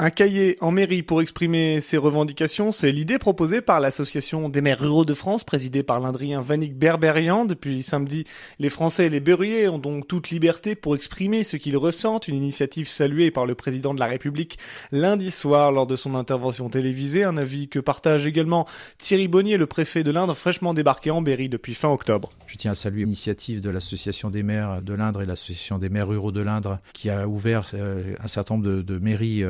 Un cahier en mairie pour exprimer ses revendications, c'est l'idée proposée par l'Association des maires ruraux de France, présidée par l'Indrien Vanik Berberian. Depuis samedi, les Français et les Berruyers ont donc toute liberté pour exprimer ce qu'ils ressentent, une initiative saluée par le président de la République lundi soir lors de son intervention télévisée, un avis que partage également Thierry Bonnier, le préfet de l'Indre, fraîchement débarqué en Berry depuis fin octobre. Je tiens à saluer l'initiative de l'Association des maires de l'Indre et l'Association des maires ruraux de l'Indre qui a ouvert un certain nombre de mairies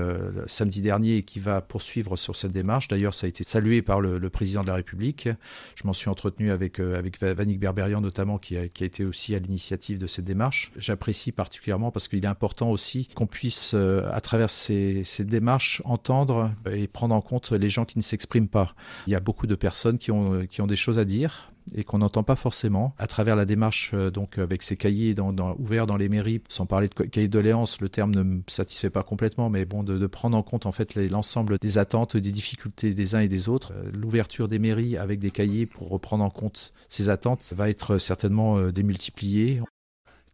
samedi dernier et qui va poursuivre sur cette démarche. D'ailleurs, ça a été salué par le président de la République. Je m'en suis entretenu avec Vanik Berberian notamment qui a été aussi à l'initiative de cette démarche. J'apprécie particulièrement parce qu'il est important aussi qu'on puisse, à travers ces démarches, entendre et prendre en compte les gens qui ne s'expriment pas. Il y a beaucoup de personnes qui ont des choses à dire et qu'on n'entend pas forcément. À travers la démarche, donc avec ces cahiers ouverts dans les mairies, sans parler de cahiers de doléances, le terme ne me satisfait pas complètement, mais bon, de prendre en compte en fait l'ensemble des attentes, des difficultés des uns et des autres. L'ouverture des mairies avec des cahiers pour reprendre en compte ces attentes va être certainement démultipliée.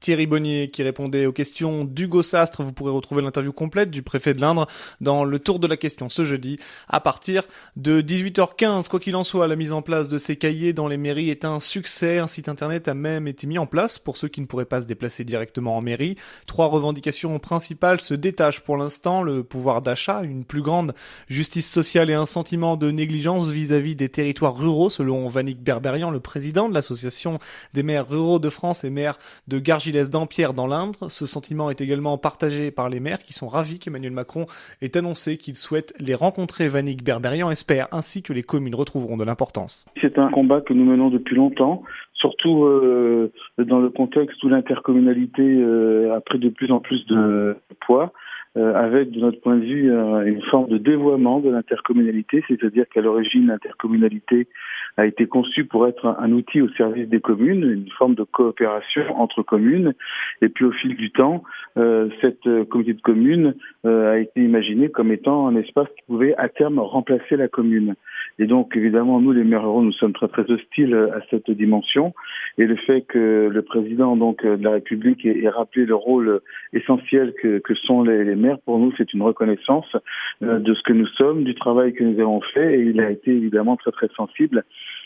Thierry Bonnier qui répondait aux questions d'Hugo Sastre. Vous pourrez retrouver l'interview complète du préfet de l'Indre dans le tour de la question ce jeudi à partir de 18h15. Quoi qu'il en soit, la mise en place de ces cahiers dans les mairies est un succès. Un site internet a même été mis en place pour ceux qui ne pourraient pas se déplacer directement en mairie. 3 revendications principales se détachent pour l'instant. Le pouvoir d'achat, une plus grande justice sociale et un sentiment de négligence vis-à-vis des territoires ruraux, selon Vanik Berberian, le président de l'Association des maires ruraux de France et maire de Gargilès d'Ampierre dans l'Indre. Ce sentiment est également partagé par les maires qui sont ravis qu'Emmanuel Macron ait annoncé qu'il souhaite les rencontrer. Vanik Berberian espère ainsi que les communes retrouveront de l'importance. C'est un combat que nous menons depuis longtemps, surtout dans le contexte où l'intercommunalité a pris de plus en plus de poids, avec de notre point de vue une forme de dévoiement de l'intercommunalité, c'est-à-dire qu'à l'origine l'intercommunalité a été conçue pour être un outil au service des communes, une forme de coopération entre communes, et puis au fil du temps, cette communauté de communes a été imaginée comme étant un espace qui pouvait à terme remplacer la commune. Et donc évidemment nous les maires ruraux nous sommes très très hostiles à cette dimension, et le fait que le président donc de la République ait rappelé le rôle essentiel que sont les maires, pour nous c'est une reconnaissance de ce que nous sommes, du travail que nous avons fait, et il a été évidemment très très sensible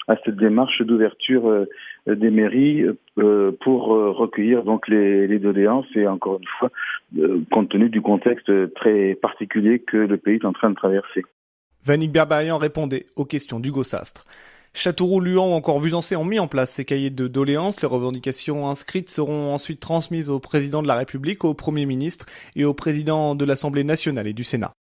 à cette démarche d'ouverture des mairies pour recueillir donc les doléances, et encore une fois compte tenu du contexte très particulier que le pays est en train de traverser. Vanik Berberian répondait aux questions d'Hugo Sastre. Châteauroux, Luant ou encore Buzancais ont mis en place ces cahiers de doléances. Les revendications inscrites seront ensuite transmises au président de la République, au Premier ministre et au président de l'Assemblée nationale et du Sénat.